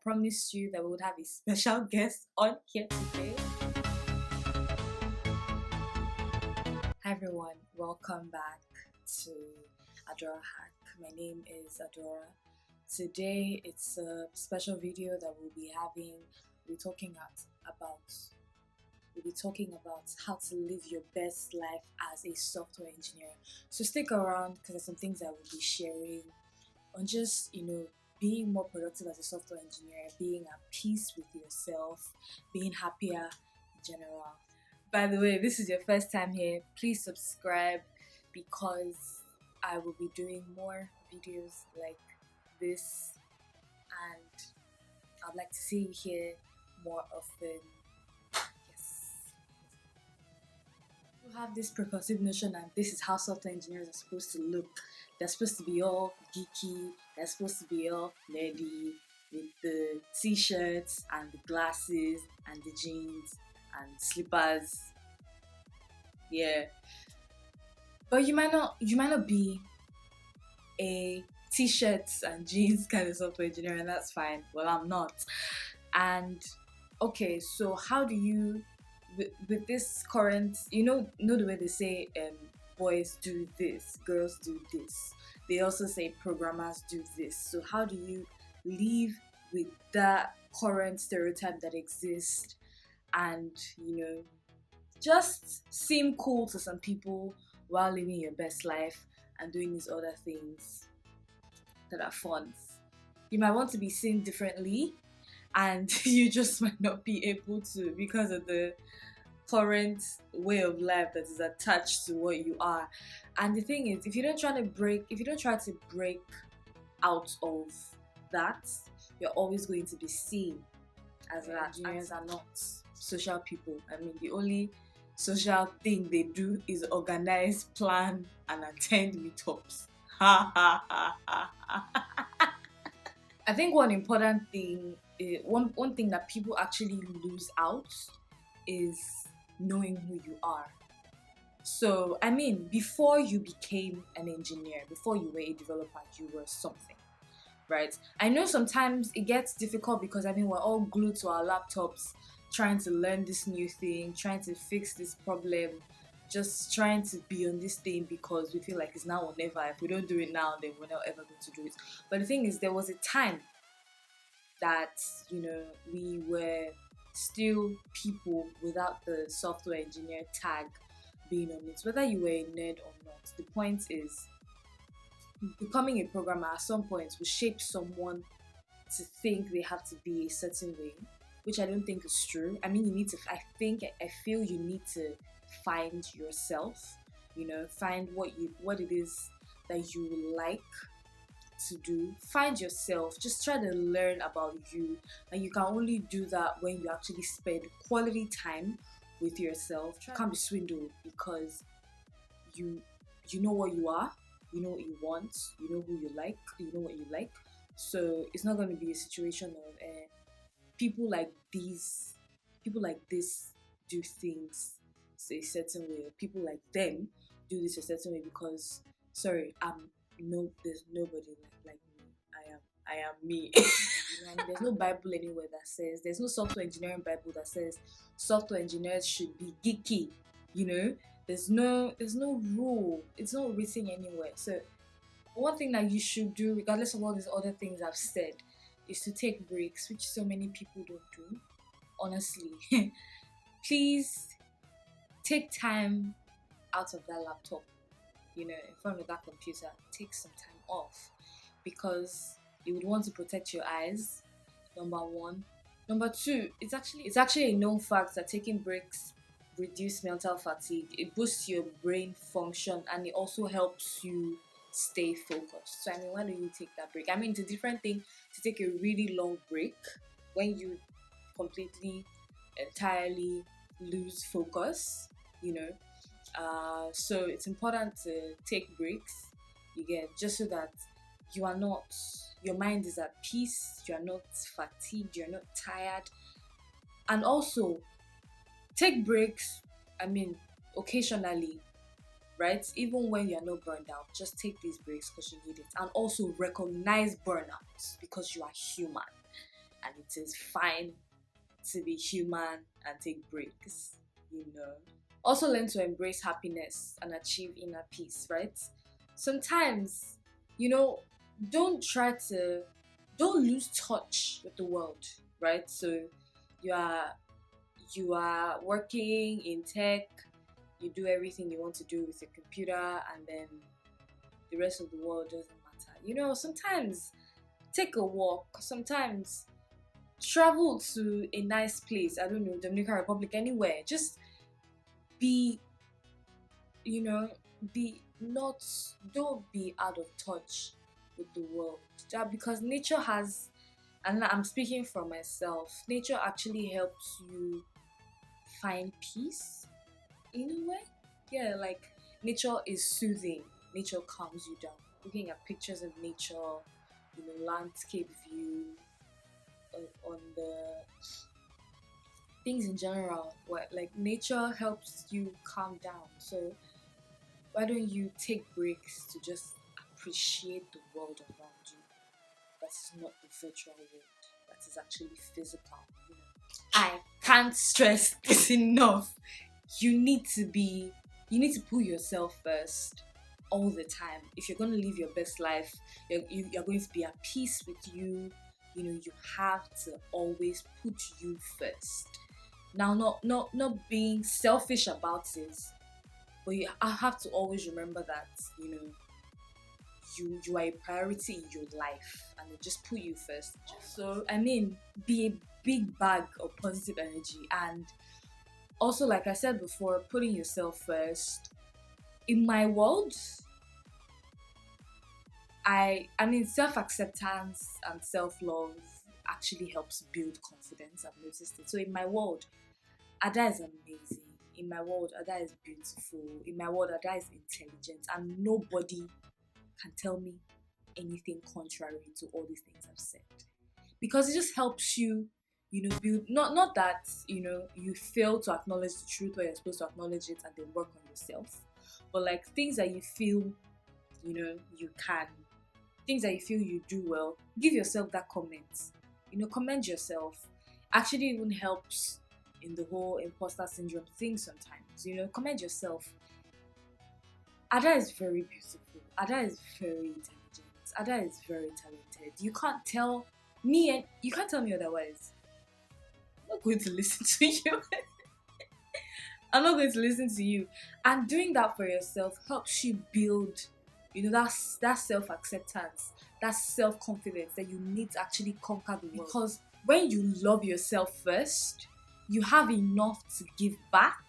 promised you that we would have a special guest on here today. Hi everyone, welcome back to AdoraHack. My name is Adora. Today it's a special video that we'll be having. We'll be talking about how to live your best life as a software engineer. So stick around because there's some things I will be sharing on just, being more productive as a software engineer, being at peace with yourself, being happier in general. By the way, if this is your first time here, please subscribe because I will be doing more videos like this and I'd like to see you here more often. Yes. You have this preconceived notion and this is how software engineers are supposed to look. They're supposed to be all geeky, they're supposed to be all nerdy with the t-shirts and the glasses and the jeans and slippers. Yeah. But you might not be a t-shirts and jeans kind of software engineer, and that's fine. Well, I'm not. And okay, so how do you with this current, know the way they say boys do this, girls do this. They also say programmers do this. So how do you live with that current stereotype that exists and, just seem cool to some people while living your best life and doing these other things that are fun? You might want to be seen differently and you just might not be able to because of the current way of life that is attached to what you are. And the thing is, if you don't try to break out of that, you're always going to be seen as that. Engineers are not social people. I mean, the only social thing they do is organize, plan, and attend meetups. I think one important thing, one thing that people actually lose out is knowing who you are. So, I mean, before you became an engineer, before you were a developer, you were something, right? I know sometimes it gets difficult because, we're all glued to our laptops, trying to learn this new thing, trying to fix this problem, just trying to be on this thing because we feel like it's now or never. If we don't do it now, then we're not ever going to do it. But the thing is, there was a time that, we were still people without the software engineer tag being on it, whether you were a nerd or not. The point is, becoming a programmer at some point will shape someone to think they have to be a certain way, which I don't think is true. I feel you need to find yourself, find what it is that you like to do. Find yourself, just try to learn about you, and you can only do that when you actually spend quality time with yourself. You can't be swindled because you know what you are, you know what you want, you know who you like, you know what you like. So it's not going to be a situation of people like this do things a certain way, or people like them do this a certain way because there's nobody like me. I am me. There's no Bible anywhere that says, there's no software engineering Bible that says software engineers should be geeky. There's no rule. It's not written anywhere. So one thing that you should do, regardless of all these other things I've said, is to take breaks, which so many people don't do. Honestly, please take time out of that laptop, in front of that computer. Take some time off because you would want to protect your eyes, number one. Number two, it's actually a known fact that taking breaks reduce mental fatigue. It boosts your brain function and it also helps you stay focused. So why don't you take that break? It's a different thing to take a really long break when you completely, entirely lose focus, so it's important to take breaks, just so that your mind is at peace, you're not fatigued, you're not tired. And also take breaks, occasionally, right? Even when you're not burned out, just take these breaks because you need it. And also recognize burnout because you are human. And if it is fine to be human and take breaks, you know. Also learn to embrace happiness and achieve inner peace, right? Sometimes, you know, don't try to don't lose touch with the world, right? So you are you are working in tech, you do everything you want to do with your computer, and then the rest of the world doesn't matter. You know, sometimes take a walk, sometimes travel to a nice place. I don't know, Dominican Republic, anywhere. Just be, you know, be not, don't be out of touch with the world. Because nature has, and I'm speaking for myself, nature actually helps you find peace in a way. Yeah, like nature is soothing, nature calms you down. Looking at pictures of nature, you know, landscape view, on the things in general, what like nature helps you calm down. So why don't you take breaks to just appreciate the world around you? That is not the virtual world, that is actually physical, you know. I can't stress this enough. You need to put yourself first all the time. If you're going to live your best life, you're going to be at peace with you. You know, you have to always put you first. Now, not being selfish about it, but I have to always remember that, you know, you are a priority in your life, and they just put you first. So I mean, be a big bag of positive energy, and also, like I said before, putting yourself first. In my world, I mean, self-acceptance and self-love actually helps build confidence. I've noticed it. So in my world, Ada is amazing. In my world, Ada is beautiful. In my world, Ada is intelligent, and nobody can tell me anything contrary to all these things I've said. Because it just helps you, you know, build, not that, you know, you fail to acknowledge the truth where you're supposed to acknowledge it and then work on yourself. But like things that you feel, you know, you can, things that you feel you do well, give yourself that comment. You know, commend yourself. Actually even helps in the whole imposter syndrome thing sometimes. You know, commend yourself. Ada is very beautiful. Ada is very intelligent. Ada is very talented. You can't tell me otherwise. I'm not going to listen to you. I'm not going to listen to you. And doing that for yourself helps you build, you know, that self-acceptance, that self-confidence that you need to actually conquer the world. Because when you love yourself first, you have enough to give back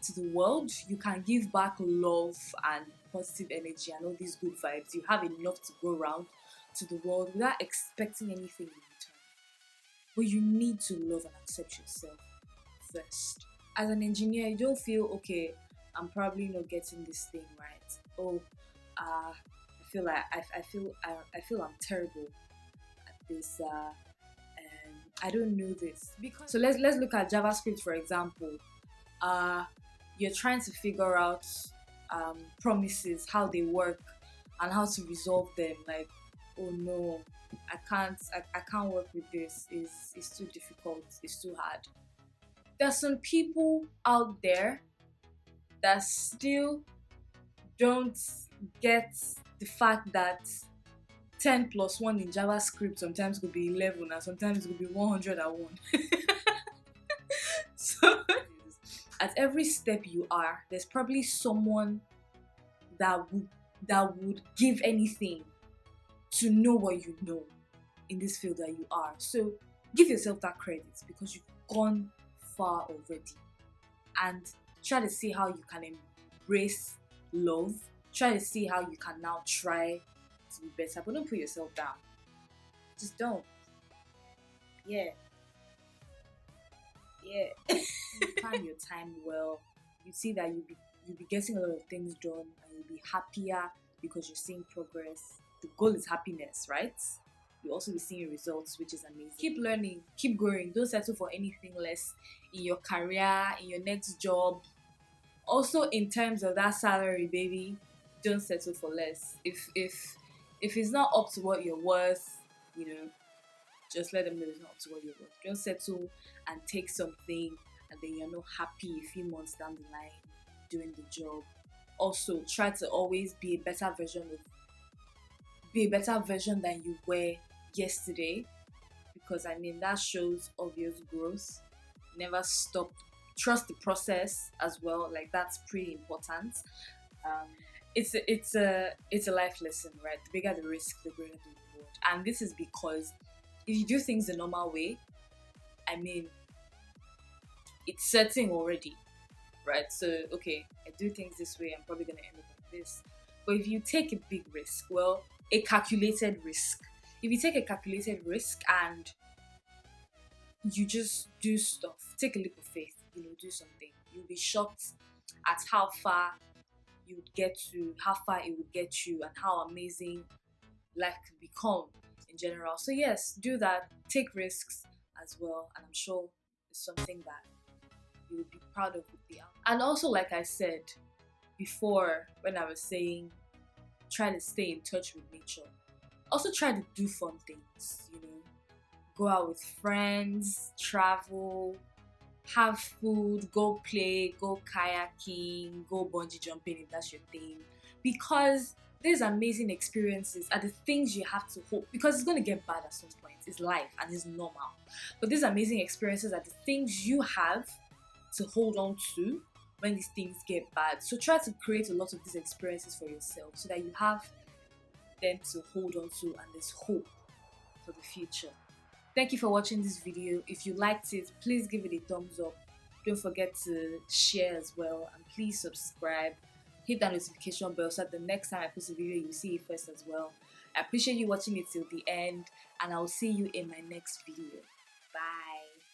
to the world. You can give back love and positive energy and all these good vibes. You have enough to go around to the world without expecting anything in return. But you need to love and accept yourself first. As an engineer, you don't feel, okay, I'm probably not getting this thing right. Oh, I feel I'm terrible at this. I don't know this. Because so let's look at JavaScript, for example. You're trying to figure out promises, how they work, and how to resolve them. Like, oh no, I can't work with this. It's too difficult. It's too hard. There's some people out there that still don't get the fact that 10 plus 1 in JavaScript sometimes could be 11 and sometimes it could be 101. So at every step you are, there's probably someone that would give anything to know what you know in this field that you are. So give yourself that credit because you've gone far already, and try to see how you can embrace love. Try to see how you can now try to be better, but don't put yourself down. Just don't. Yeah. You plan your time well. You see that you'll be getting a lot of things done, and you'll be happier because you're seeing progress. The goal is happiness, right? You'll also be seeing results, which is amazing. Keep learning, keep growing. Don't settle for anything less in your career, in your next job. Also, in terms of that salary, baby, don't settle for less. If it's not up to what you're worth, you know, just let them know it's not up to what you're worth. Don't settle and take something and then you're not happy a few months down the line doing the job. Also, try to always be a better version than you were yesterday, because I mean that shows obvious growth. Never stop. Trust the process as well. Like that's pretty important. Um, it's a life lesson, right? The bigger the risk, the greater the reward. And this is because if you do things the normal way, I mean, it's certain already, right? So okay, I do things this way, I'm probably gonna end up like this. But if you take a big risk, well, a calculated risk. If you take a calculated risk and you just do stuff, take a leap of faith, do something, you'll be shocked at how far you would get to, how far it would get you, and how amazing life could become in general. So yes, do that, take risks as well, and I'm sure it's something that you would be proud of with the outcome. And also, like I said before, when I was saying try to stay in touch with nature, also try to do fun things, go out with friends, travel, have food, go play, go kayaking, go bungee jumping if that's your thing. Because these amazing experiences are the things you have to hope, because it's going to get bad at some point. It's life and it's normal. But these amazing experiences are the things you have to hold on to when these things get bad. So try to create a lot of these experiences for yourself so that you have them to hold on to and there's hope for the future. Thank you for watching this video. If you liked it, please give it a thumbs up. Don't forget to share as well, and please subscribe. Hit that notification bell so that the next time I post a video, you'll see it first as well. I appreciate you watching it till the end, and I'll see you in my next video. Bye.